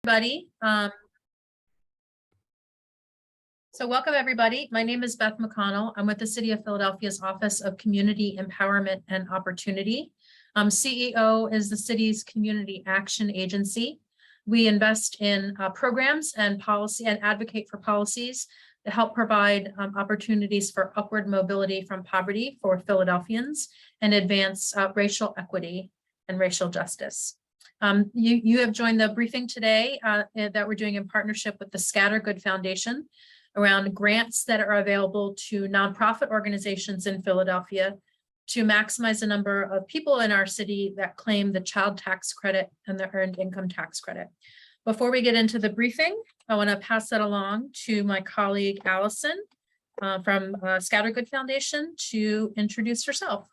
Everybody. So welcome everybody. My name is Beth McConnell. I'm with the City of Philadelphia's Office of Community Empowerment and Opportunity. CEO is the city's community action agency. We invest in programs and policy and advocate for policies to help provide opportunities for upward mobility from poverty for Philadelphians and advance racial equity and racial justice. You have joined the briefing today that we're doing in partnership with the Scattergood Foundation around grants that are available to nonprofit organizations in Philadelphia to maximize the number of people in our city that claim the child tax credit and the earned income tax credit. Before we get into the briefing, I want to pass that along to my colleague Allison from Scattergood Foundation to introduce herself.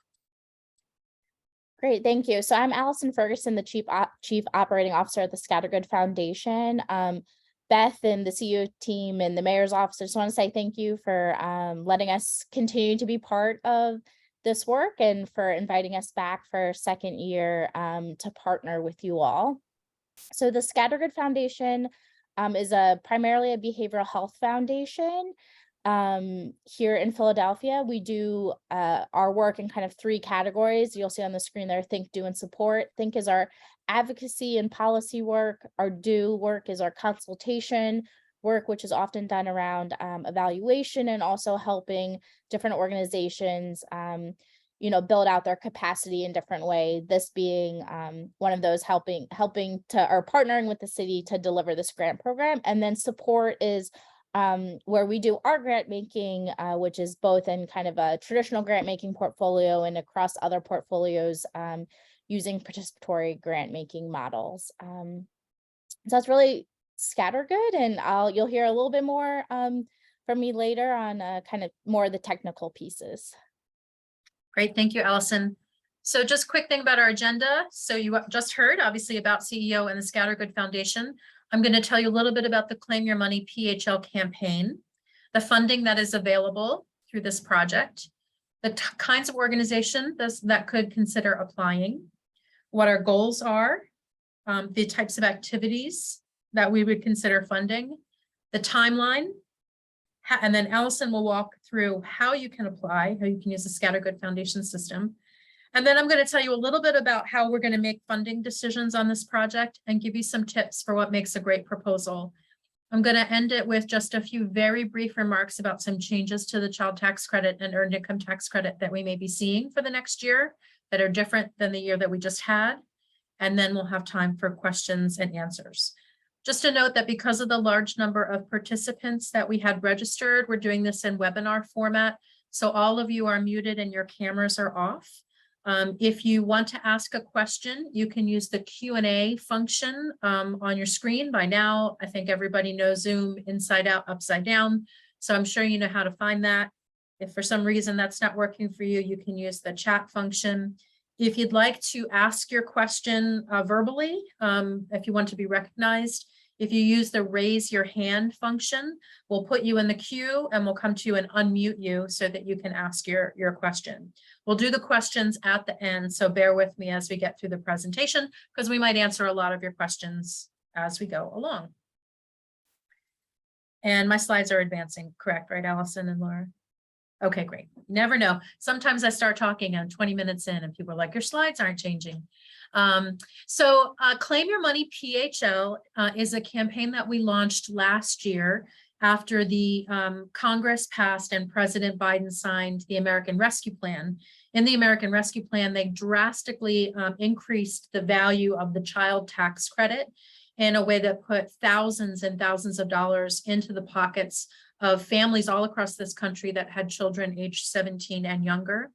Great, thank you. So I'm Allison Ferguson, the Chief Operating Officer at the Scattergood Foundation. Beth and the CEO team and the mayor's office, I just want to say thank you for letting us continue to be part of this work and for inviting us back for a second year to partner with you all. So the Scattergood Foundation is primarily a behavioral health foundation. Here in Philadelphia. We do our work in kind of three categories. You'll see on the screen there, think, do, and support. Think is our advocacy and policy work. Our do work is our consultation work, which is often done around evaluation and also helping different organizations, build out their capacity in different ways. This being one of those helping to or partnering with the city to deliver this grant program. And then support is where we do our grant making, which is both in kind of a traditional grant making portfolio and across other portfolios using participatory grant making models. So that's really Scattergood, and you'll hear a little bit more from me later on kind of more of the technical pieces. Great, thank you, Allison. So just quick thing about our agenda. So you just heard obviously about CEO and the Scattergood Foundation. I'm going to tell you a little bit about the Claim Your Money PHL campaign, the funding that is available through this project, the kinds of organizations that could consider applying, what our goals are, the types of activities that we would consider funding, the timeline, and then Allison will walk through how you can apply, how you can use the Scattergood Foundation system. And then I'm going to tell you a little bit about how we're going to make funding decisions on this project and give you some tips for what makes a great proposal. I'm going to end it with just a few very brief remarks about some changes to the child tax credit and earned income tax credit that we may be seeing for the next year that are different than the year that we just had. And then we'll have time for questions and answers. Just to note that because of the large number of participants that we had registered, we're doing this in webinar format. So all of you are muted and your cameras are off. If you want to ask a question, you can use the Q&A function on your screen. By now, I think everybody knows Zoom inside out, upside down. So I'm sure you know how to find that. If for some reason that's not working for you, you can use the chat function. If you'd like to ask your question verbally, if you want to be recognized, if you use the raise your hand function, we'll put you in the queue and we'll come to you and unmute you so that you can ask your question. We'll do the questions at the end, so bear with me as we get through the presentation because we might answer a lot of your questions as we go along. And my slides are advancing, correct, right, Allison and Laura? Okay, great. You never know. Sometimes I start talking and 20 minutes in and people are like, your slides aren't changing. Claim Your Money PHL is a campaign that we launched last year after the Congress passed and President Biden signed the American Rescue Plan. In the American Rescue Plan, they drastically increased the value of the child tax credit in a way that put thousands and thousands of dollars into the pockets of families all across this country that had children aged 17 and younger.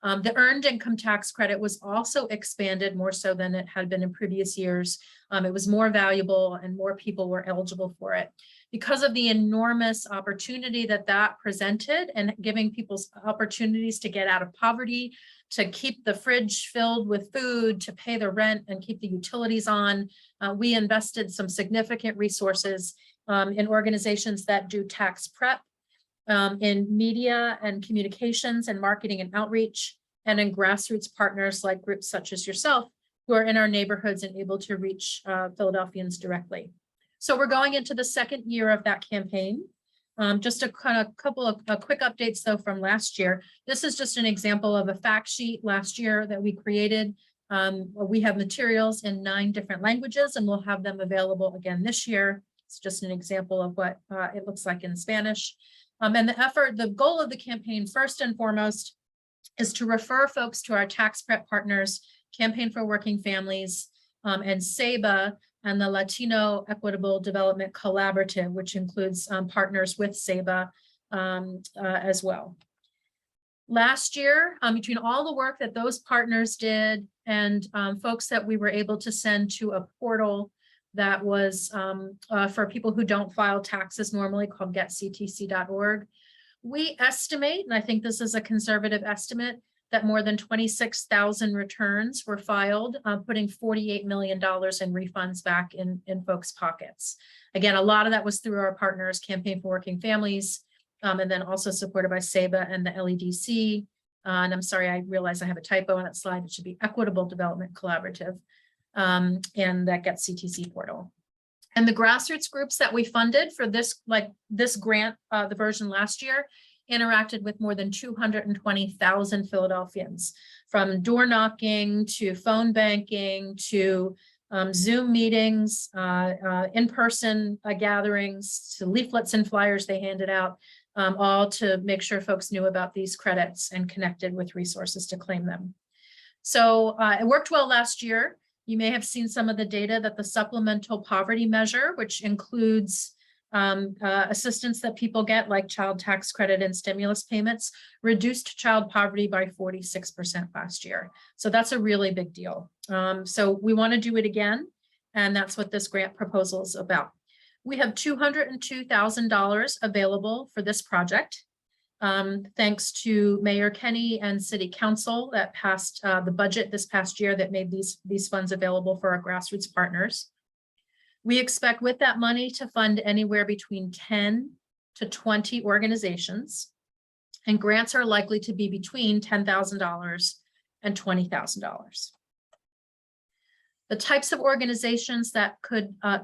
The earned income tax credit was also expanded more so than it had been in previous years. It was more valuable and more people were eligible for it. Because of the enormous opportunity that presented and giving people opportunities to get out of poverty, to keep the fridge filled with food, to pay the rent and keep the utilities on, we invested some significant resources in organizations that do tax prep, in media and communications and marketing and outreach, and in grassroots partners like groups such as yourself who are in our neighborhoods and able to reach Philadelphians directly. So we're going into the second year of that campaign. Just a couple of quick updates though from last year. This is just an example of a fact sheet last year that we created. We have materials in 9 different languages and we'll have them available again this year. It's just an example of what it looks like in Spanish. And the goal of the campaign, first and foremost, is to refer folks to our tax prep partners, Campaign for Working Families, and SEBA, and the Latino Equitable Development Collaborative, which includes partners with SEBA as well. Last year, between all the work that those partners did and folks that we were able to send to a portal that was for people who don't file taxes normally, called getctc.org, we estimate, and I think this is a conservative estimate, that more than 26,000 returns were filed, putting $48 million in refunds back in folks' pockets. Again, a lot of that was through our partners, Campaign for Working Families, and then also supported by SEBA and the LEDC. And I'm sorry, I realize I have a typo on that slide. It should be Equitable Development Collaborative, and that gets CTC portal. And the grassroots groups that we funded for this grant, the version last year, interacted with more than 220,000 Philadelphians, from door knocking to phone banking to Zoom meetings, in-person gatherings, to leaflets and flyers they handed out, all to make sure folks knew about these credits and connected with resources to claim them. So it worked well last year. You may have seen some of the data that the supplemental poverty measure, which includes assistance that people get, like child tax credit and stimulus payments, reduced child poverty by 46% last year. So that's a really big deal. So we want to do it again, and that's what this grant proposal is about. We have $202,000 available for this project, thanks to Mayor Kenny and City Council that passed the budget this past year that made these funds available for our grassroots partners. We expect with that money to fund anywhere between 10 to 20 organizations, and grants are likely to be between $10,000 and $20,000. The types of organizations that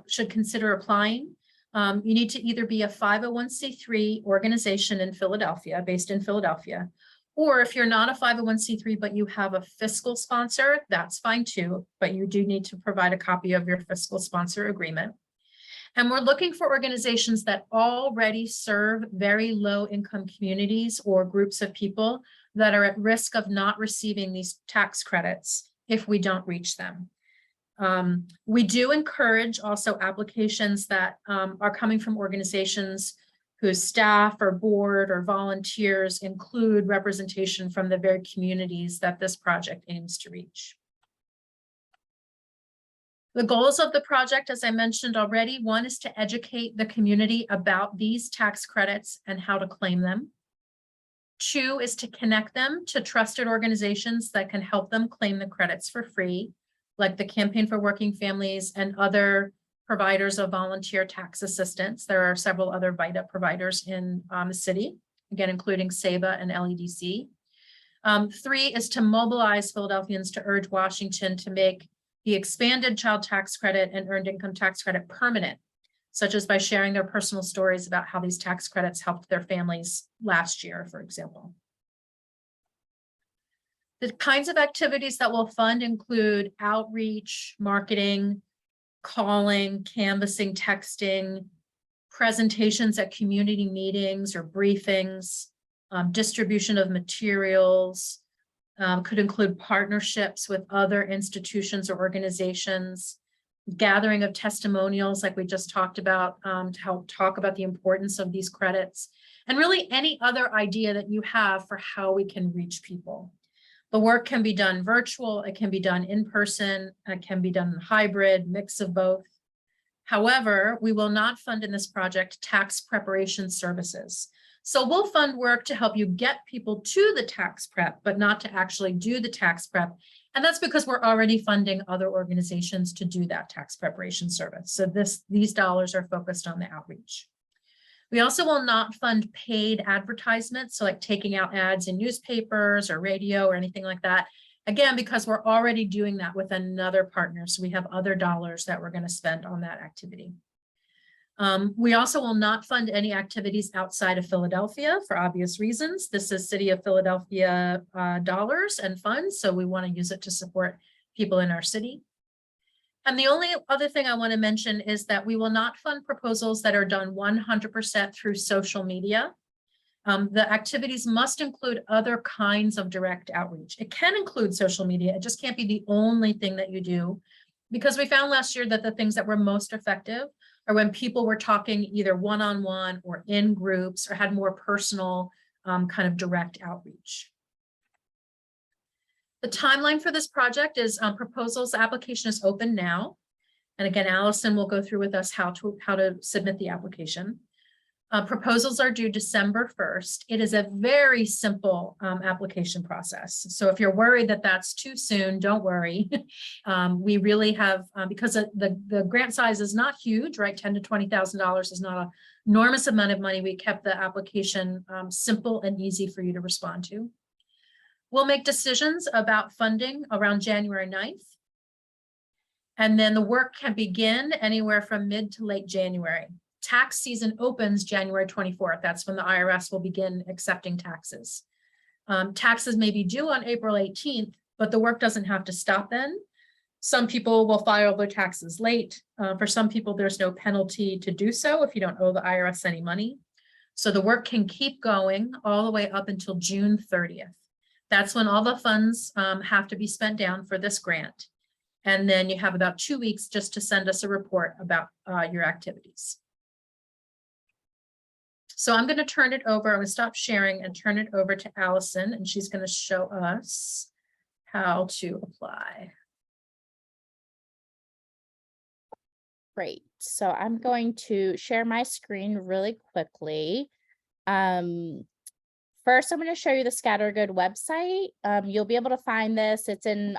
should consider applying, you need to either be a 501c3 organization in Philadelphia, based in Philadelphia, or if you're not a 501c3, but you have a fiscal sponsor, that's fine too, but you do need to provide a copy of your fiscal sponsor agreement. And we're looking for organizations that already serve very low income communities or groups of people that are at risk of not receiving these tax credits if we don't reach them. We do encourage also applications that are coming from organizations whose staff or board or volunteers include representation from the very communities that this project aims to reach. The goals of the project, as I mentioned already, one is to educate the community about these tax credits and how to claim them. 2 is to connect them to trusted organizations that can help them claim the credits for free, like the Campaign for Working Families and other providers of volunteer tax assistance. There are several other VITA providers in the city, again, including SEBA and LEDC. 3 is to mobilize Philadelphians to urge Washington to make the expanded child tax credit and earned income tax credit permanent, such as by sharing their personal stories about how these tax credits helped their families last year, for example. The kinds of activities that we'll fund include outreach, marketing, calling, canvassing, texting, presentations at community meetings or briefings, distribution of materials, could include partnerships with other institutions or organizations, gathering of testimonials like we just talked about to help talk about the importance of these credits, and really any other idea that you have for how we can reach people. The work can be done virtual, it can be done in person, it can be done in hybrid, mix of both. However, we will not fund in this project tax preparation services. So we'll fund work to help you get people to the tax prep, but not to actually do the tax prep. And that's because we're already funding other organizations to do that tax preparation service. So these dollars are focused on the outreach. We also will not fund paid advertisements, so like taking out ads in newspapers or radio or anything like that. Again, because we're already doing that with another partner. So we have other dollars that we're going to spend on that activity. We also will not fund any activities outside of Philadelphia for obvious reasons. This is City of Philadelphia dollars and funds, so we want to use it to support people in our city. And the only other thing I want to mention is that we will not fund proposals that are done 100% through social media. The activities must include other kinds of direct outreach. It can include social media. It just can't be the only thing that you do, because we found last year that the things that were most effective are when people were talking either one-on-one or in groups or had more personal kind of direct outreach. The timeline for this project is proposals application is open now. And again, Allison will go through with us how to submit the application. Proposals are due December 1st. It is a very simple application process. So if you're worried that that's too soon, don't worry. We really have, because the grant size is not huge, right? $10,000 to $20,000 is not an enormous amount of money. We kept the application simple and easy for you to respond to. We'll make decisions about funding around January 9th. And then the work can begin anywhere from mid to late January. Tax season opens January 24th. That's when the IRS will begin accepting taxes. Taxes may be due on April 18th, but the work doesn't have to stop then. Some people will file their taxes late. For some people, there's no penalty to do so if you don't owe the IRS any money. So the work can keep going all the way up until June 30th. That's when all the funds have to be spent down for this grant. And then you have about 2 weeks just to send us a report about your activities. So I'm going to turn it over. I'm going to stop sharing and turn it over to Allison, and she's going to show us how to apply. Great. So I'm going to share my screen really quickly. First, I'm going to show you the Scattergood website. You'll be able to find this. It's in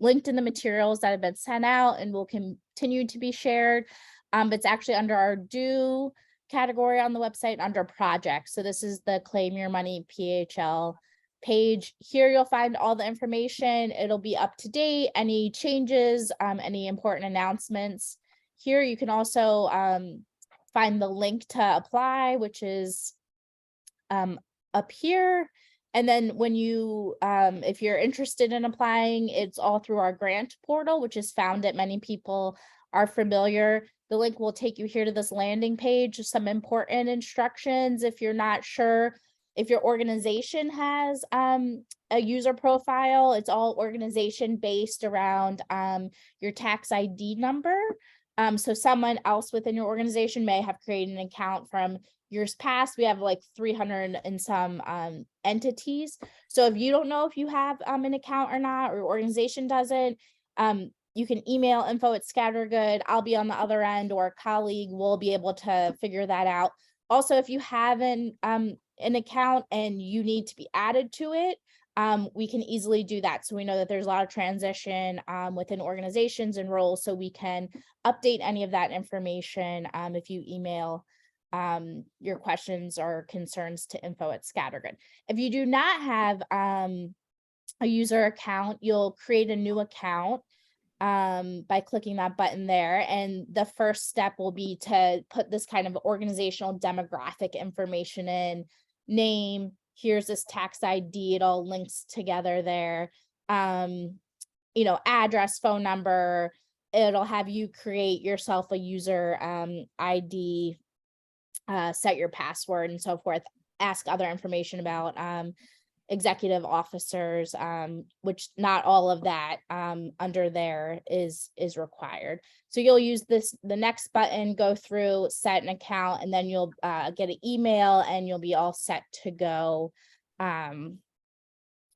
linked in the materials that have been sent out and will continue to be shared. It's actually under our due category on the website under projects. So this is the Claim Your Money PHL page. Here you'll find all the information. It'll be up to date, any changes, any important announcements. Here you can also find the link to apply, which is up here. And then when you, if you're interested in applying, it's all through our grant portal, which is found that many people are familiar. The link will take you here to this landing page, some important instructions. If you're not sure if your organization has a user profile, it's all organization based around your tax ID number. So someone else within your organization may have created an account from years past. We have like 300 and some entities. So if you don't know if you have an account or not, or your organization doesn't, you can email info@Scattergood. I'll be on the other end, or a colleague will be able to figure that out. Also, if you have an account and you need to be added to it, we can easily do that. So we know that there's a lot of transition within organizations and roles, so we can update any of that information if you email your questions or concerns to info@Scattergood. If you do not have a user account, you'll create a new account by clicking that button there. And the first step will be to put this kind of organizational demographic information in: name, here's this tax ID, it all links together there. You know, address, phone number, it'll have you create yourself a user ID, set your password and so forth, ask other information about executive officers, which not all of that under there is required. So you'll use the next button, go through, set an account, and then you'll get an email and you'll be all set to go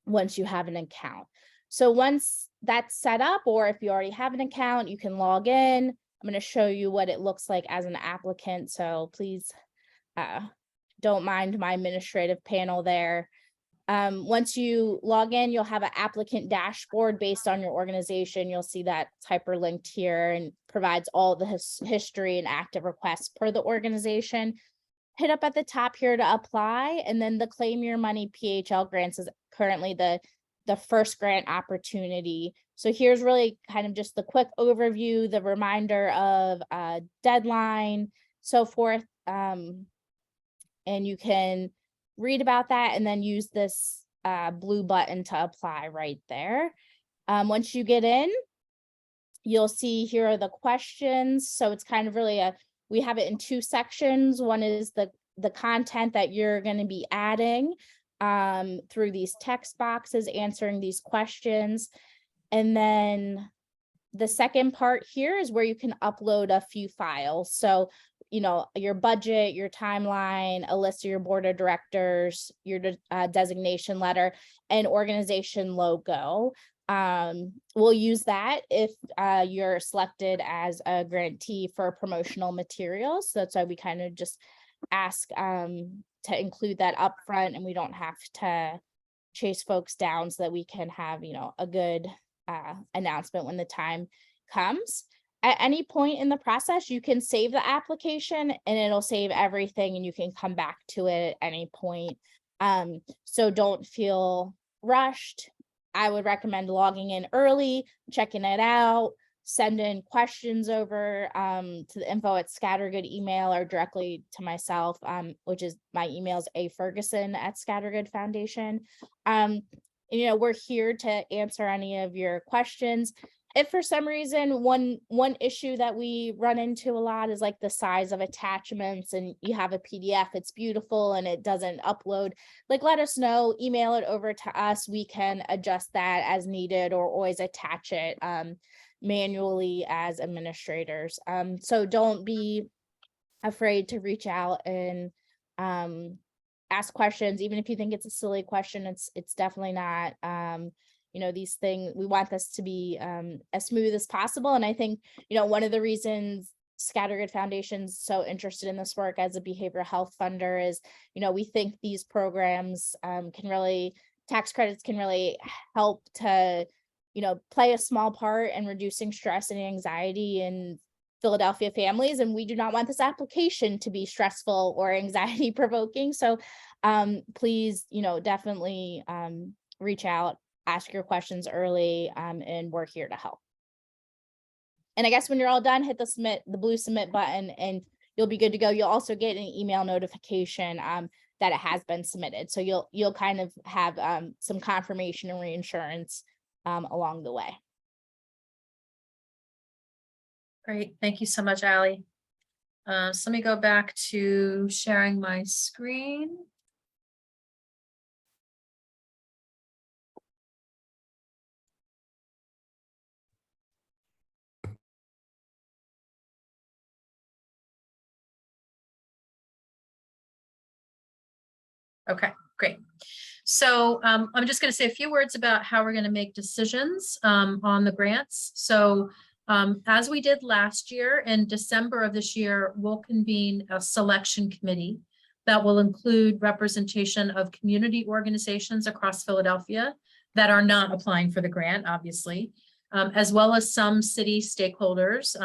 once you have an account. So once that's set up, or if you already have an account, you can log in. I'm going to show you what it looks like as an applicant. So please don't mind my administrative panel there. Once you log in, you'll have an applicant dashboard based on your organization. You'll see that it's hyperlinked here and provides all the history and active requests per the organization. Hit up at the top here to apply, and then the Claim Your Money PHL grants is currently the first grant opportunity. So here's really kind of just the quick overview, the reminder of deadline. so forth. And you can read about that and then use this blue button to apply right there. Once you get in, you'll see here are the questions. So it's kind of really we have it in two sections. One is the content that you're going to be adding through these text boxes, answering these questions. And then the second part here is where you can upload a few files. So, you know, your budget, your timeline, a list of your board of directors, your designation letter, and organization logo. We'll use that if you're selected as a grantee for promotional materials. So that's why we kind of just ask to include that upfront, and we don't have to chase folks down, so that we can have, you know, a good announcement when the time comes. At any point in the process, you can save the application and it'll save everything, and you can come back to it at any point. So don't feel rushed. I would recommend logging in early, checking it out, send in questions over to the info@Scattergood email, or directly to myself, which is my email is aferguson@Scattergood Foundation. You know, we're here to answer any of your questions. If for some reason one issue that we run into a lot is like the size of attachments, and you have a PDF, it's beautiful and it doesn't upload, like let us know, email it over to us. We can adjust that as needed, or always attach it manually as administrators. So don't be afraid to reach out and ask questions, even if you think it's a silly question. It's definitely not. You know, these things, we want this to be as smooth as possible. And I think, you know, one of the reasons Scattergood Foundation's so interested in this work as a behavioral health funder is, you know, we think these programs tax credits can really help to, you know, play a small part in reducing stress and anxiety in Philadelphia families. And we do not want this application to be stressful or anxiety provoking. So please, you know, definitely reach out, ask your questions early, and we're here to help. And I guess when you're all done, hit the blue submit button, and you'll be good to go. You'll also get an email notification that it has been submitted. So you'll kind of have some confirmation and reassurance along the way. Great, thank you so much, Allie. So let me go back to sharing my screen. Okay, great. So I'm just going to say a few words about how we're going to make decisions on the grants. So as we did last year, in December of this year, we'll convene a selection committee that will include representation of community organizations across Philadelphia that are not applying for the grant, obviously, as well as some city stakeholders,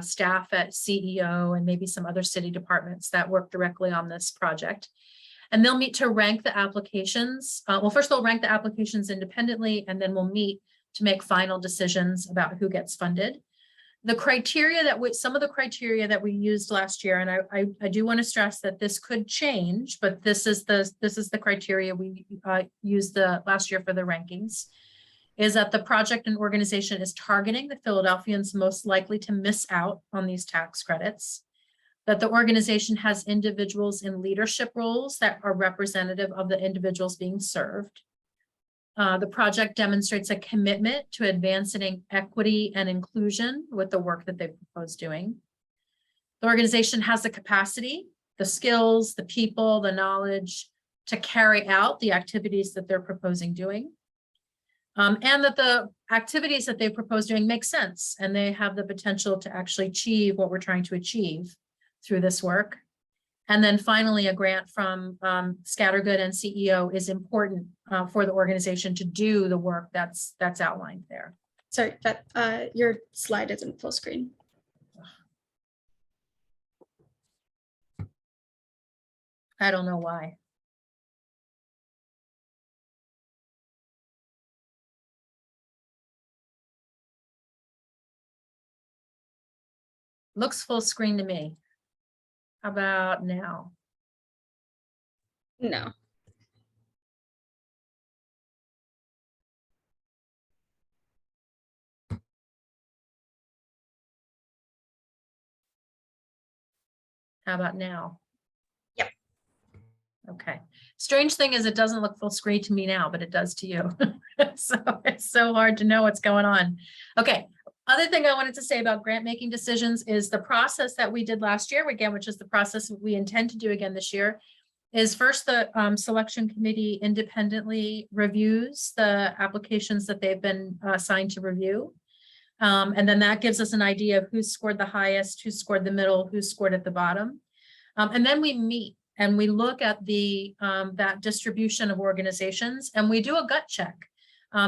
staff at CEO, and maybe some other city departments that work directly on this project. And they'll meet to rank the applications. Well, first they'll rank the applications independently, and then we'll meet to make final decisions about who gets funded. The criteria some of the criteria that we used last year, and I do want to stress that this could change, but this is the criteria we used last year for the rankings, is that the project and organization is targeting the Philadelphians most likely to miss out on these tax credits, that the organization has individuals in leadership roles that are representative of the individuals being served. The project demonstrates a commitment to advancing equity and inclusion with the work that they propose doing. The organization has the capacity, the skills, the people, the knowledge to carry out the activities that they're proposing doing. And that the activities that they propose doing make sense, and they have the potential to actually achieve what we're trying to achieve through this work. And then finally, a grant from Scattergood and CEO is important for the organization to do the work that's outlined there. Sorry, that your slide isn't full screen. I don't know why. Looks full screen to me. How about now? No. How about now? Yep. Okay. Strange thing is it doesn't look full screen to me now, but it does to you. So it's so hard to know what's going on. Okay. Other thing I wanted to say about grant making decisions is the process that we did last year, again, which is the process we intend to do again this year, is first the selection committee independently reviews the applications that they've been assigned to review. And then that gives us an idea of who scored the highest, who scored the middle, who scored at the bottom. And then we meet and we look at the that distribution of organizations, and we do a gut check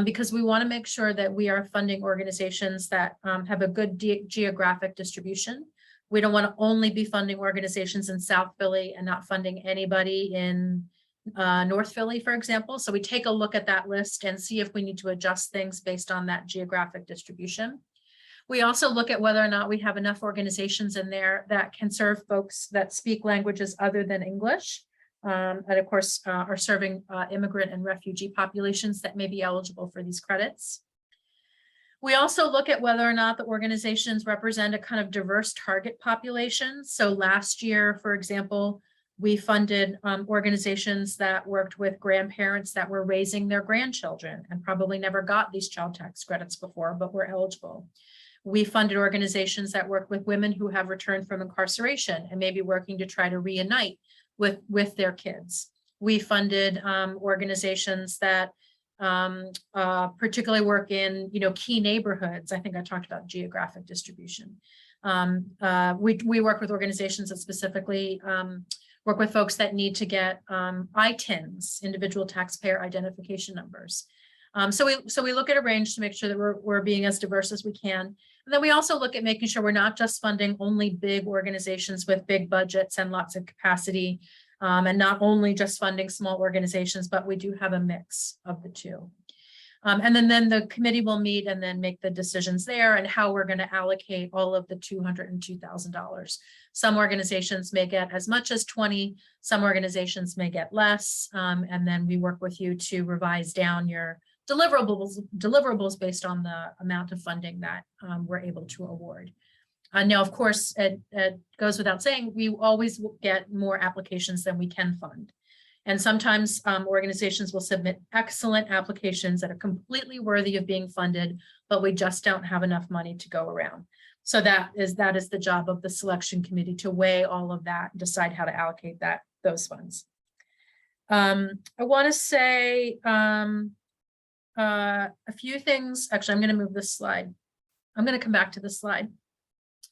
because we want to make sure that we are funding organizations that have a good geographic distribution. We don't want to only be funding organizations in South Philly and not funding anybody in North Philly, for example. So we take a look at that list and see if we need to adjust things based on that geographic distribution. We also look at whether or not we have enough organizations in there that can serve folks that speak languages other than English. And of course, are serving immigrant and refugee populations that may be eligible for these credits. We also look at whether or not the organizations represent a kind of diverse target population. So last year, for example, we funded organizations that worked with grandparents that were raising their grandchildren and probably never got these child tax credits before, but were eligible. We funded organizations that work with women who have returned from incarceration and may be working to try to reunite with their kids. We funded organizations that particularly work in, key neighborhoods. I think I talked about geographic distribution. We work with organizations that specifically work with folks that need to get ITINs, individual taxpayer identification numbers. So we look at a range to make sure that we're being as diverse as we can. And then we also look at making sure we're not just funding only big organizations with big budgets and lots of capacity, and not only just funding small organizations, but we do have a mix of the two. And then the committee will meet and then make the decisions there and how we're going to allocate all of the $202,000. Some organizations may get as much as 20, some organizations may get less. And then we work with you to revise down your deliverables based on the amount of funding that we're able to award. Now, of course, it goes without saying, we always get more applications than we can fund. And sometimes organizations will submit excellent applications that are completely worthy of being funded, but we just don't have enough money to go around. So that is the job of the selection committee, to weigh all of that and decide how to allocate those funds. I want to say a few things. Actually, I'm going to move this slide. I'm going to come back to this slide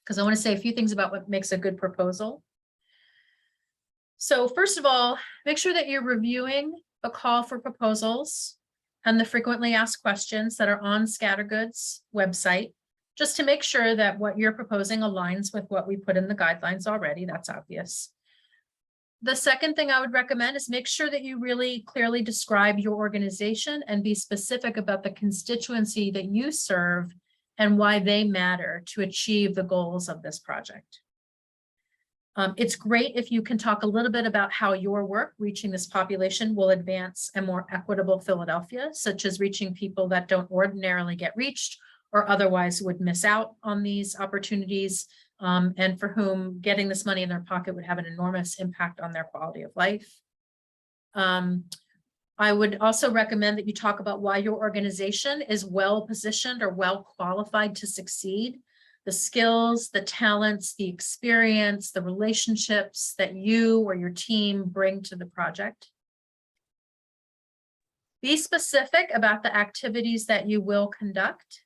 because I want to say a few things about what makes a good proposal. So first of all, make sure that you're reviewing a call for proposals and the frequently asked questions that are on Scattergood's website, just to make sure that what you're proposing aligns with what we put in the guidelines already. That's obvious. The second thing I would recommend is make sure that you really clearly describe your organization and be specific about the constituency that you serve and why they matter to achieve the goals of this project. It's great if you can talk a little bit about how your work reaching this population will advance a more equitable Philadelphia, such as reaching people that don't ordinarily get reached or otherwise would miss out on these opportunities, and for whom getting this money in their pocket would have an enormous impact on their quality of life. I would also recommend that you talk about why your organization is well positioned or well qualified to succeed. The skills, the talents, the experience, the relationships that you or your team bring to the project. Be specific about the activities that you will conduct.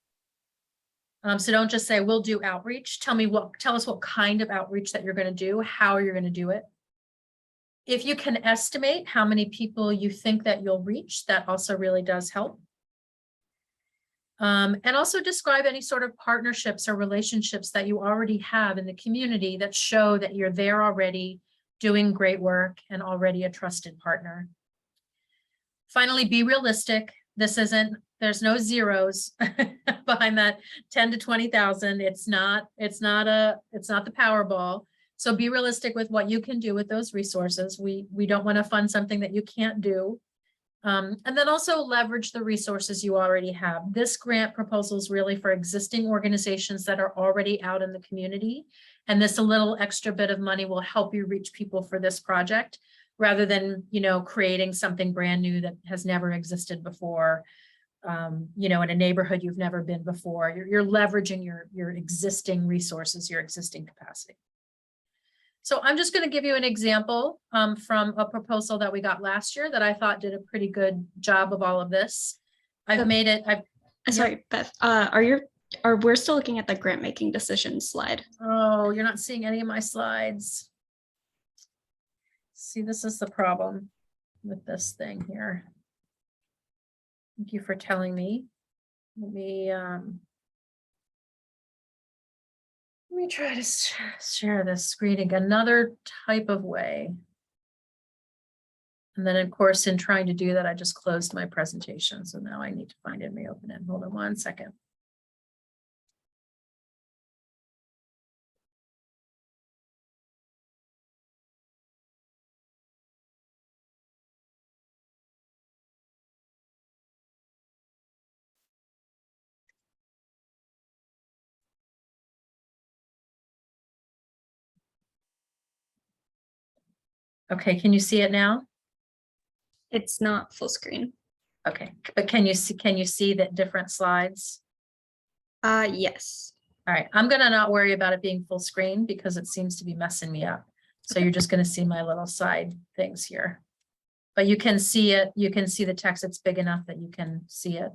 So don't just say, we'll do outreach. Tell us what kind of outreach that you're going to do, how you're going to do it. If you can estimate how many people you think that you'll reach, that also really does help. And also describe any sort of partnerships or relationships that you already have in the community that show that you're there already, doing great work, and already a trusted partner. Finally, be realistic. There's no zeros behind that 10 to 20,000. It's not the Powerball. So be realistic with what you can do with those resources. We don't want to fund something that you can't do. And then also leverage the resources you already have. This grant proposal is really for existing organizations that are already out in the community. And this a little extra bit of money will help you reach people for this project, rather than, creating something brand new that has never existed before, in a neighborhood you've never been before. You're leveraging your existing resources, your existing capacity. So I'm just going to give you an example from a proposal that we got last year that I thought did a pretty good job of all of this. Sorry, Beth, we're still looking at the grant making decision slide. Oh, you're not seeing any of my slides. See, this is the problem with this thing here. Thank you for telling me. Let me try to share this screen another type of way. And then, of course, in trying to do that, I just closed my presentation. So now I need to find it and reopen it. Hold on 1 second. Okay, can you see it now? It's not full screen. Okay, but can you see that different slides? Yes. All right, I'm gonna not worry about it being full screen because it seems to be messing me up. So you're just gonna see my little side things here. But you can see it, you can see the text, it's big enough that you can see it.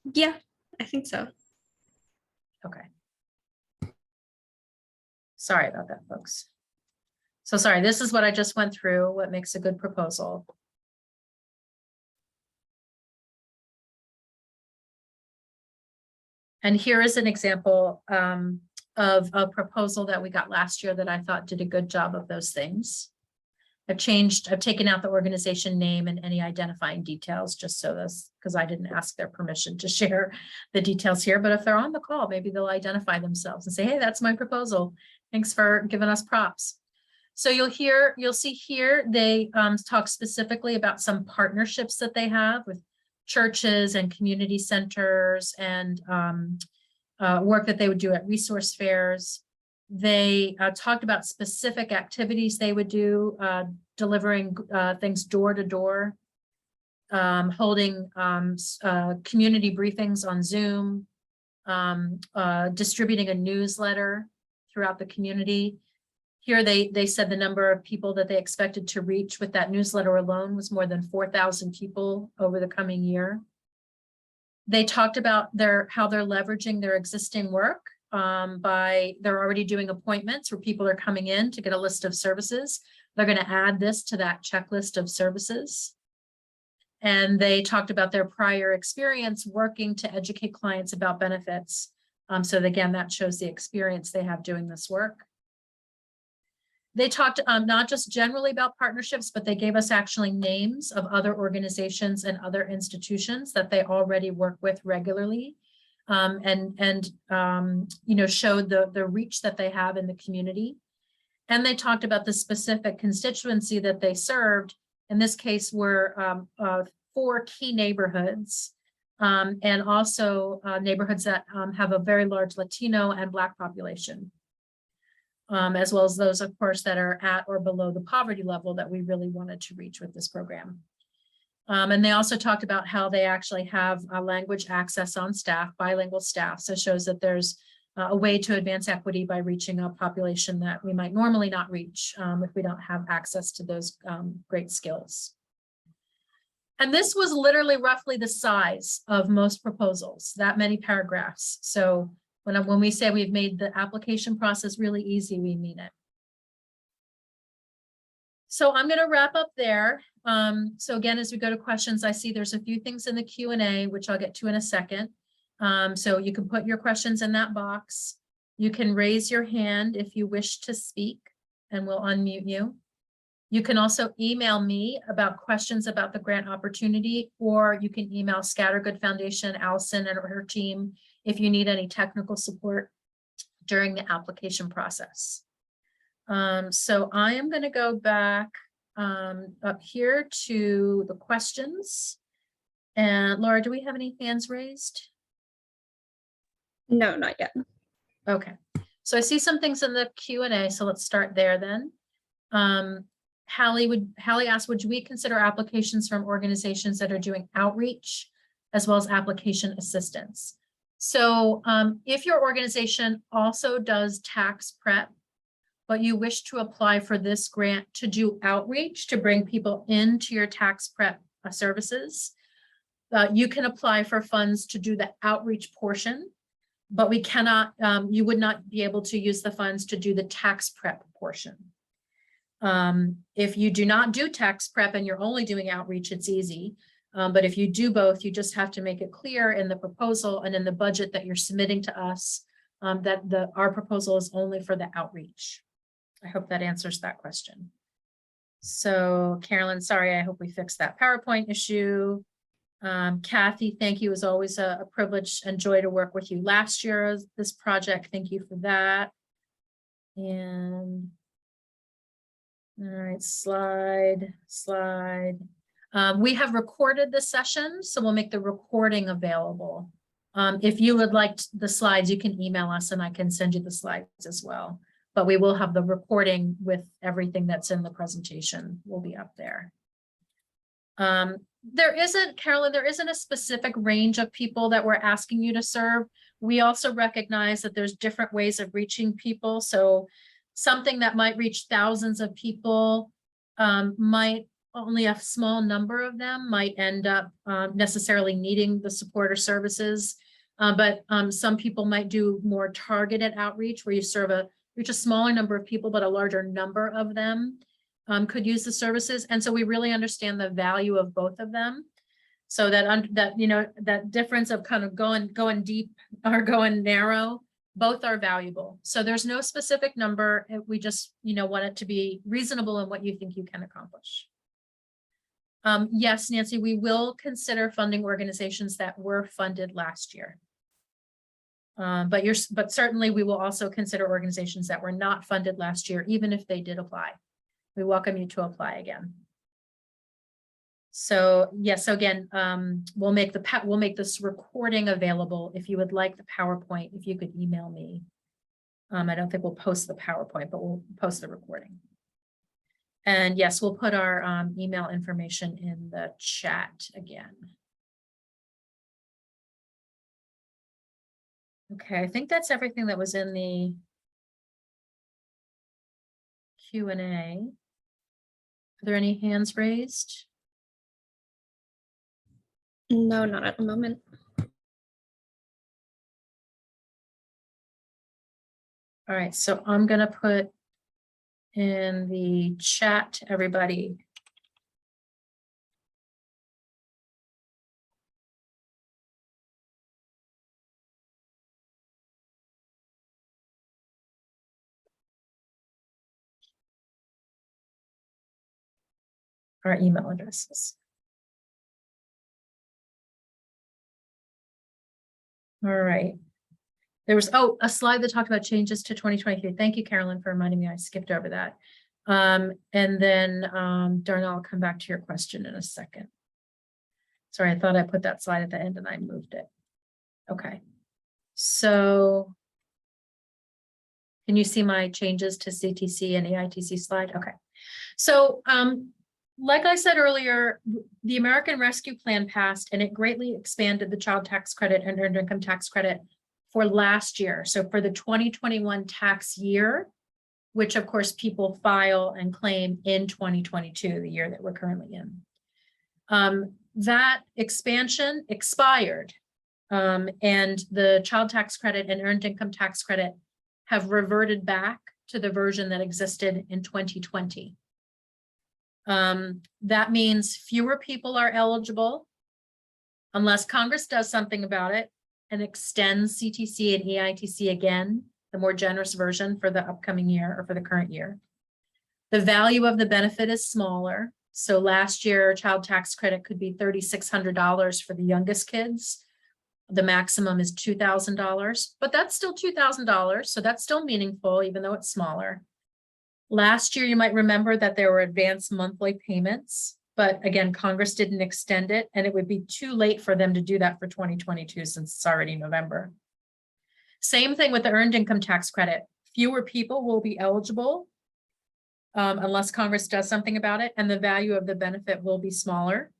Yeah, I think so. Okay. Sorry about that, folks. So sorry, this is what I just went through, what makes a good proposal. And here is an example of a proposal that we got last year that I thought did a good job of those things. I've taken out the organization name and any identifying details just so this, because I didn't ask their permission to share the details here. But if they're on the call, maybe they'll identify themselves and say, hey, that's my proposal. Thanks for giving us props. So you'll see here, they talk specifically about some partnerships that they have with churches and community centers and work that they would do at resource fairs. They talked about specific activities they would do, delivering things door to door, holding community briefings on Zoom, distributing a newsletter throughout the community. Here they said the number of people that they expected to reach with that newsletter alone was more than 4,000 people over the coming year. They talked about how they're leveraging their existing work they're already doing appointments where people are coming in to get a list of services. They're going to add this to that checklist of services. And they talked about their prior experience working to educate clients about benefits. So again, that shows the experience they have doing this work. They talked not just generally about partnerships, but they gave us actually names of other organizations and other institutions that they already work with regularly, and showed the reach that they have in the community. And they talked about the specific constituency that they served. In this case, were 4 key neighborhoods, and also neighborhoods that have a very large Latino and Black population. As well as those, of course, that are at or below the poverty level that we really wanted to reach with this program. And they also talked about how they actually have language access on staff, bilingual staff. So it shows that there's a way to advance equity by reaching a population that we might normally not reach if we don't have access to those great skills. And this was literally roughly the size of most proposals, that many paragraphs. So when we say we've made the application process really easy, we mean it. So I'm going to wrap up there. So again, as we go to questions, I see there's a few things in the Q&A, which I'll get to in a second. So you can put your questions in that box. You can raise your hand if you wish to speak, and we'll unmute you. You can also email me about questions about the grant opportunity, or you can email Scattergood Foundation, Allison and her team, if you need any technical support during the application process. So I am going to go back up here to the questions. And Laura, do we have any hands raised? No, not yet. Okay, so I see some things in the Q&A, so let's start there then. Hallie asked, would we consider applications from organizations that are doing outreach as well as application assistance? So if your organization also does tax prep, but you wish to apply for this grant to do outreach, to bring people into your tax prep services, you can apply for funds to do the outreach portion, but we cannot, you would not be able to use the funds to do the tax prep portion. If you do not do tax prep and you're only doing outreach, it's easy. But if you do both, you just have to make it clear in the proposal and in the budget that you're submitting to us that our proposal is only for the outreach. I hope that answers that question. So Carolyn, sorry, I hope we fixed that PowerPoint issue. Kathy, thank you. It was always a privilege and joy to work with you last year, this project. Thank you for that. And all right, slide. We have recorded this session, so we'll make the recording available. If you would like the slides, you can email us and I can send you the slides as well. But we will have the recording with everything that's in the presentation will be up there. There isn't, Carolyn, there isn't a specific range of people that we're asking you to serve. We also recognize that there's different ways of reaching people. So something that might reach thousands of people might only a small number of them might end up necessarily needing the support or services. But some people might do more targeted outreach where you reach a smaller number of people, but a larger number of them could use the services. And so we really understand the value of both of them. So that you know, that difference of kind of going deep or going narrow, both are valuable. So there's no specific number. We just, you know, want it to be reasonable in what you think you can accomplish. Yes, Nancy, we will consider funding organizations that were funded last year. But certainly we will also consider organizations that were not funded last year, even if they did apply. We welcome you to apply again. So yes, so again, we'll make this recording available. If you would like the PowerPoint, if you could email me. I don't think we'll post the PowerPoint, but we'll post the recording. And yes, we'll put our email information in the chat again. Okay, I think that's everything that was in the Q&A. Are there any hands raised? No, not at the moment. All right, so I'm going to put in the chat, everybody. Our email addresses. All right. There was, a slide that talked about changes to 2023. Thank you, Carolyn, for reminding me. I skipped over that. And then, Darnell, I'll come back to your question in a second. Sorry, I thought I put that slide at the end and I moved it. Okay. So can you see my changes to CTC and EITC slide? Okay. So, like I said earlier, the American Rescue Plan passed and it greatly expanded the child tax credit and earned income tax credit for last year. So for the 2021 tax year, which of course people file and claim in 2022, the year that we're currently in. That expansion expired and the child tax credit and earned income tax credit have reverted back to the version that existed in 2020. That means fewer people are eligible unless Congress does something about it and extends CTC and EITC again, the more generous version for the upcoming year or for the current year. The value of the benefit is smaller. So last year, child tax credit could be $3,600 for the youngest kids, The maximum is $2,000, but that's still $2,000. So that's still meaningful, even though it's smaller. Last year, you might remember that there were advanced monthly payments, but again, Congress didn't extend it, and it would be too late for them to do that for 2022 since it's already November. Same thing with the earned income tax credit. Fewer people will be eligible unless Congress does something about it, and the value of the benefit will be smaller.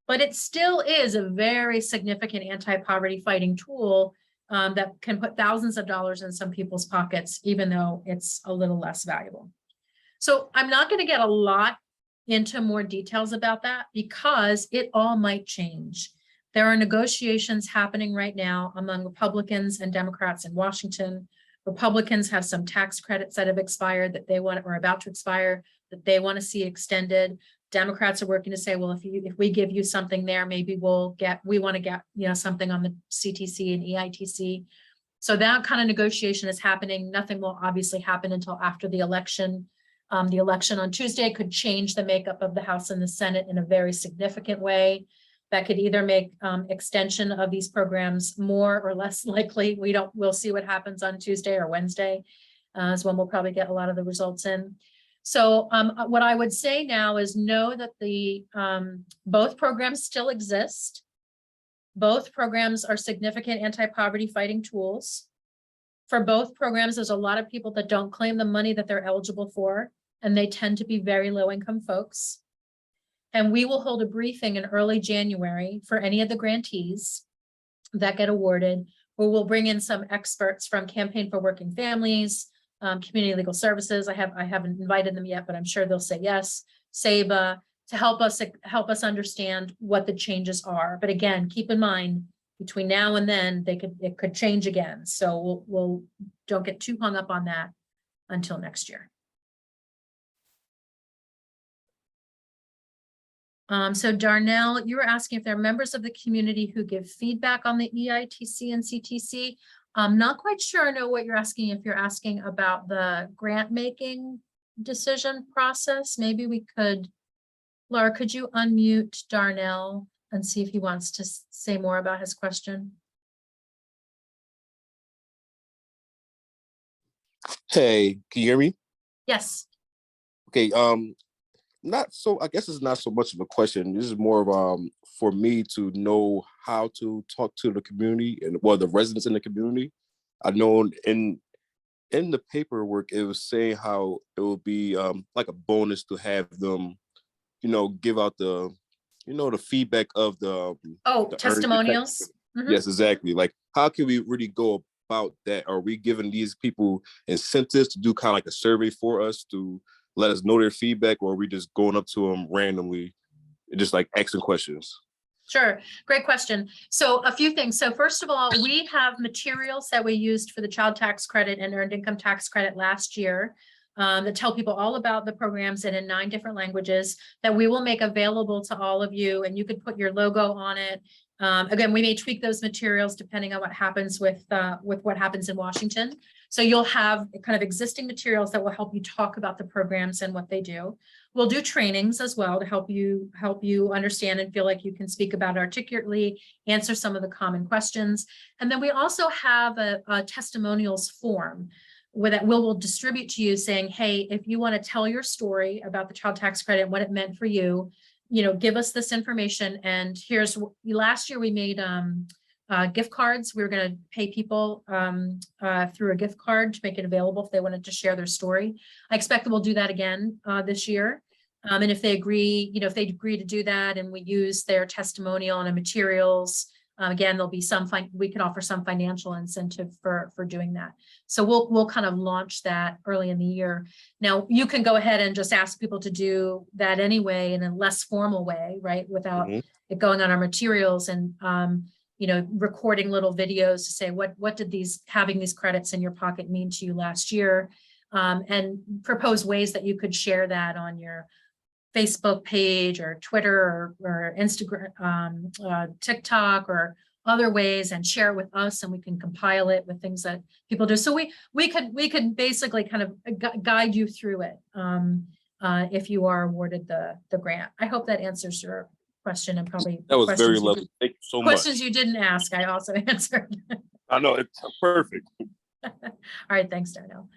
But it still is a very significant anti-poverty fighting tool that can put thousands of dollars in some people's pockets, even though it's a little less valuable. So I'm not going to get a lot into more details about that because it all might change. There are negotiations happening right now among Republicans and Democrats in Washington. Republicans have some tax credits that have expired that they want or about to expire that they want to see extended. Democrats are working to say, well, if we give you something there, maybe we want to get, something on the CTC and EITC. So that kind of negotiation is happening. Nothing will obviously happen until after the election. The election on Tuesday could change the makeup of the House and the Senate in a very significant way. That could either make extension of these programs more or less likely. We'll see what happens on Tuesday or Wednesday is when we'll probably get a lot of the results in. So what I would say now is know that both programs still exist. Both programs are significant anti-poverty fighting tools. For both programs, there's a lot of people that don't claim the money that they're eligible for, and they tend to be very low-income folks. And we will hold a briefing in early January for any of the grantees that get awarded, where we'll bring in some experts from Campaign for Working Families, Community Legal Services. I haven't invited them yet, but I'm sure they'll say yes. SABA, to help us understand what the changes are. But again, keep in mind, between now and then, it could change again. So we'll don't get too hung up on that until next year. So Darnell, you were asking if there are members of the community who give feedback on the EITC and CTC. I'm not quite sure I know what you're asking. If you're asking about the grant making decision process, maybe we could, Laura, could you unmute Darnell and see if he wants to say more about his question? Hey, can you hear me? Yes. Okay, I guess it's not so much of a question. This is more of for me to know how to talk to the community and the residents in the community. I know in the paperwork it was saying how it would be like a bonus to have them, give out the feedback of the testimonials. Mm-hmm. Yes, exactly. Like, how can we really go about that? Are we giving these people incentives to do kind of like a survey for us to let us know their feedback, or are we just going up to them randomly and just like asking questions? Sure. Great question. So a few things. So first of all, we have materials that we used for the child tax credit and earned income tax credit last year that tell people all about the programs and in 9 different languages that we will make available to all of you. And you could put your logo on it. Again, we may tweak those materials depending on what happens with what happens in Washington. So you'll have kind of existing materials that will help you talk about the programs and what they do. We'll do trainings as well to help you understand and feel like you can speak about it articulately, answer some of the common questions. And then we also have a testimonials form that we'll distribute to you saying, hey, if you want to tell your story about the child tax credit and what it meant for you, give us this information. And here's, last year we made gift cards. We were going to pay people through a gift card to make it available if they wanted to share their story. I expect that we'll do that again this year. And if they agree, if they agree to do that and we use their testimonial and the materials, again, there'll be we can offer some financial incentive for doing that. So we'll kind of launch that early in the year. Now you can go ahead and just ask people to do that anyway in a less formal way, right? Without it going on our materials and recording little videos to say what did having these credits in your pocket mean to you last year, and propose ways that you could share that on your Facebook page or Twitter or Instagram, TikTok or other ways, and share it with us, and we can compile it with things that people do. So we could basically kind of guide you through it if you are awarded the grant. I hope that answers your question and probably That was very questions you lovely. did- Thank you so much. questions you didn't ask, I also answered. I know it's perfect. All right, thanks, Darnell.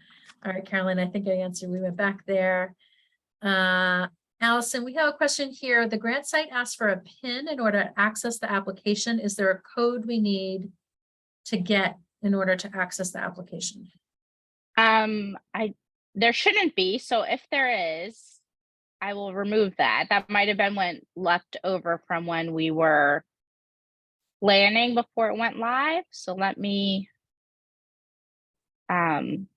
All right, Carolyn, I think I answered. We went back there. Allison, we have a question here. The grant site asks for a PIN in order to access the application. Is there a code we need to get in order to access the application? There shouldn't be. So if there is, I will remove that. That might have been when left over from when we were planning before it went live. So let me, I'll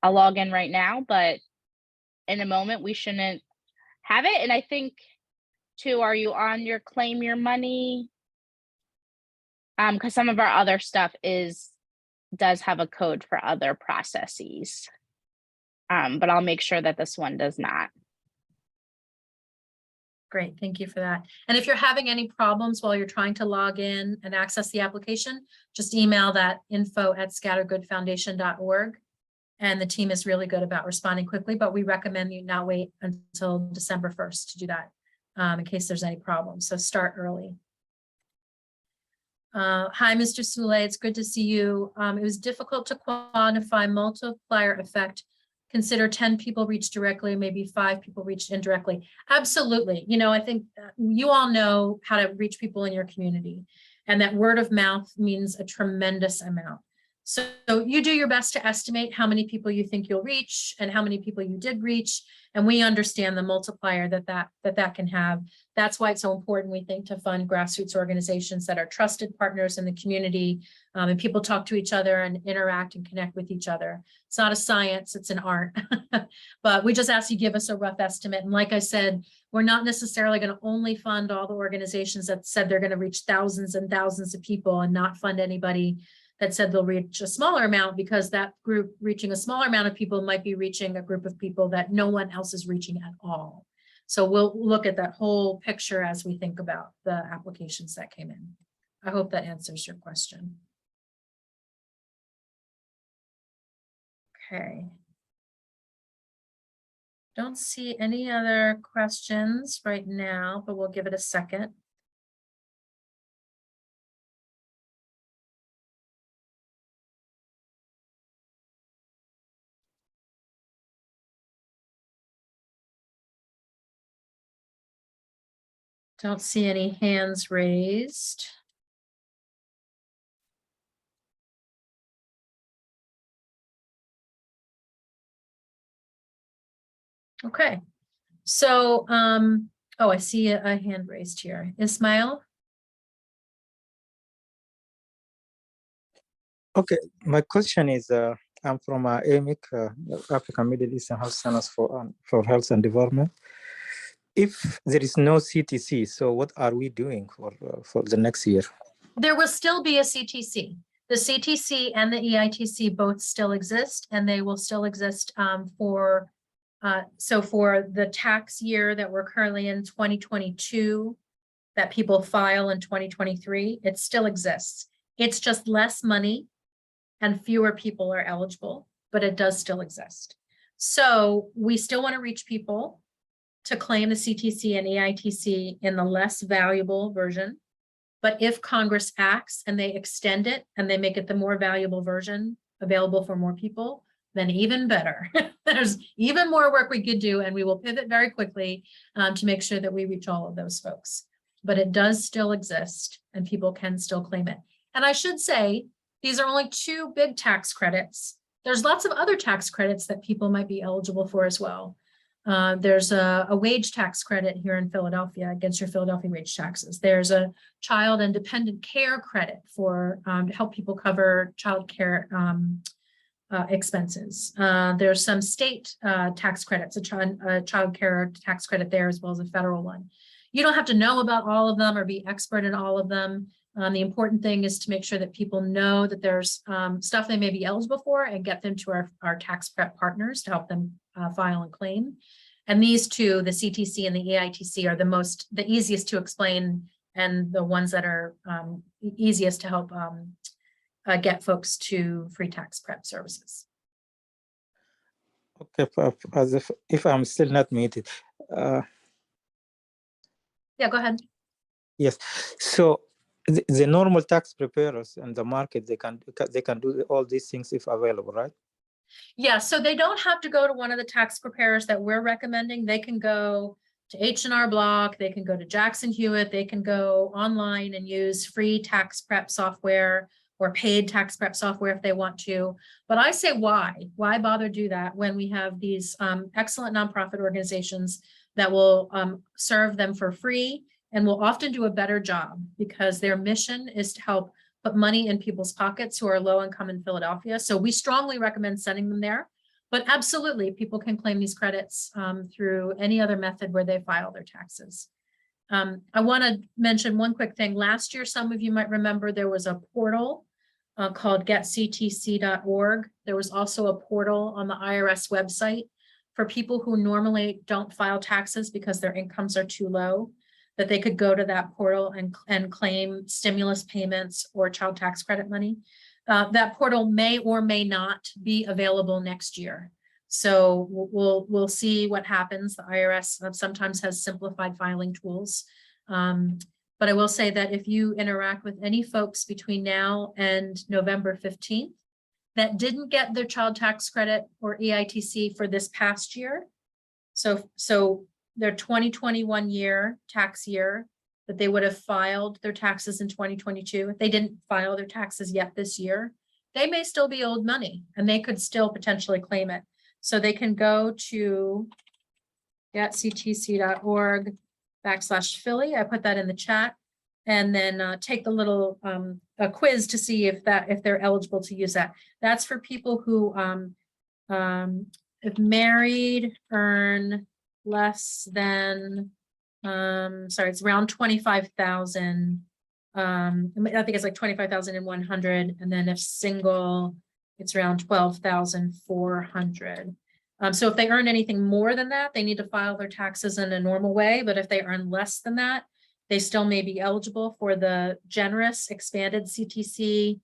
log in right now, but in a moment we shouldn't have it. And I think too, are you on your claim your money? Because some of our other stuff does have a code for other processes. But I'll make sure that this one does not. Great, thank you for that. And if you're having any problems while you're trying to log in and access the application, just email that info@scattergoodfoundation.org. And the team is really good about responding quickly, but we recommend you not wait until December 1st to do that in case there's any problems. So start early. Hi, Mr. Soule, it's good to see you. It was difficult to quantify multiplier effect. Consider 10 people reached directly, maybe 5 people reached indirectly. Absolutely. You know, I think you all know how to reach people in your community, and that word of mouth means a tremendous amount. So you do your best to estimate how many people you think you'll reach and how many people you did reach. And we understand the multiplier that can have. That's why it's so important, we think, to fund grassroots organizations that are trusted partners in the community, and people talk to each other and interact and connect with each other. It's not a science, it's an art. But we just ask you give us a rough estimate. And like I said, we're not necessarily going to only fund all the organizations that said they're going to reach thousands and thousands of people and not fund anybody that said they'll reach a smaller amount, because that group reaching a smaller amount of people might be reaching a group of people that no one else is reaching at all. So we'll look at that whole picture as we think about the applications that came in. I hope that answers your question. Okay. Don't see any other questions right now, but we'll give it a second. Don't see any hands raised. Okay, so, oh, I see a hand raised here. Ismail? Okay, my question is, I'm from AMIC, African Middle East and Health Centers for Health and Development. If there is no CTC, so what are we doing for the next year? There will still be a CTC. The CTC and the EITC both still exist, and they will still exist so for the tax year that we're currently in 2022, that people file in 2023, it still exists. It's just less money and fewer people are eligible, but it does still exist. So we still want to reach people to claim the CTC and EITC in the less valuable version. But if Congress acts and they extend it and they make it the more valuable version available for more people, then even better. There's even more work we could do, and we will pivot very quickly to make sure that we reach all of those folks. But it does still exist and people can still claim it. And I should say, these are only 2 big tax credits. There's lots of other tax credits that people might be eligible for as well. There's a wage tax credit here in Philadelphia against your Philadelphia wage taxes. There's a child and dependent care credit for to help people cover child care expenses. There's some state tax credits, a child care tax credit there, as well as a federal one. You don't have to know about all of them or be expert in all of them. The important thing is to make sure that people know that there's stuff they may be eligible for and get them to our tax prep partners to help them file and claim. And these 2, the CTC and the EITC, are the easiest to explain and the ones that are easiest to help get folks to free tax prep services. Okay, if I'm still not muted. Yeah, go ahead. Yes. So the normal tax preparers in the market, they can do all these things if available, right? Yeah, so they don't have to go to one of the tax preparers that we're recommending. They can go to H&R Block, they can go to Jackson Hewitt, they can go online and use free tax prep software or paid tax prep software if they want to. But I say why bother do that when we have these excellent nonprofit organizations that will serve them for free and will often do a better job because their mission is to help put money in people's pockets who are low income in Philadelphia. So we strongly recommend sending them there. But absolutely, people can claim these credits through any other method where they file their taxes. I want to mention one quick thing. Last year, some of you might remember there was a portal called getctc.org. There was also a portal on the IRS website for people who normally don't file taxes because their incomes are too low, that they could go to that portal and claim stimulus payments or child tax credit money. That portal may or may not be available next year. So we'll see what happens. The IRS sometimes has simplified filing tools. But I will say that if you interact with any folks between now and November 15th that didn't get their child tax credit or EITC for this past year, so their 2021 tax year, that they would have filed their taxes in 2022. If they didn't file their taxes yet this year, they may still be owed money and they could still potentially claim it. So they can go to getctc.org/Philly. I put that in the chat, and then take the little a quiz to see if they're eligible to use that. That's for people who if married, earn less than it's around 25,000. I think it's like 25,100, and then if single, it's around 12,400. So if they earn anything more than that, they need to file their taxes in a normal way. But if they earn less than that, they still may be eligible for the generous expanded CTC,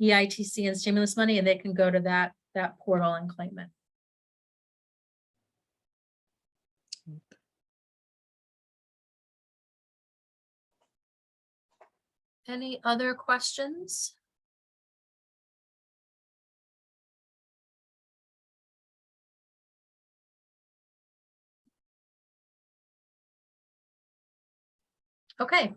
EITC, and stimulus money, and they can go to that portal and claim it. Any other questions? Okay,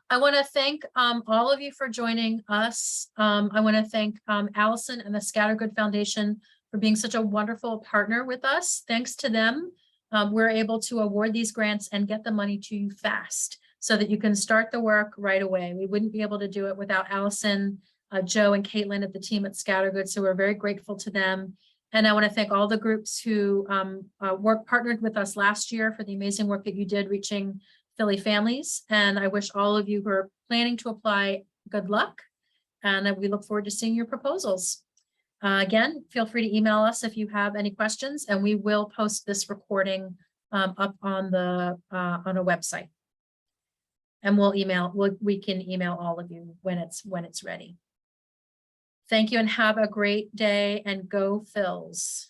I want to thank all of you for joining us. I want to thank Allison and the Scattergood Foundation for being such a wonderful partner with us. Thanks to them, we're able to award these grants and get the money to you fast so that you can start the work right away. We wouldn't be able to do it without Allison, Joe, and Caitlin at the team at Scattergood, so we're very grateful to them. And I want to thank all the groups who partnered with us last year for the amazing work that you did reaching Philly families. And I wish all of you who are planning to apply good luck. And we look forward to seeing your proposals. Again, feel free to email us if you have any questions, and we will post this recording up on a website. And we can email all of you when it's ready. Thank you and have a great day, and go Phils.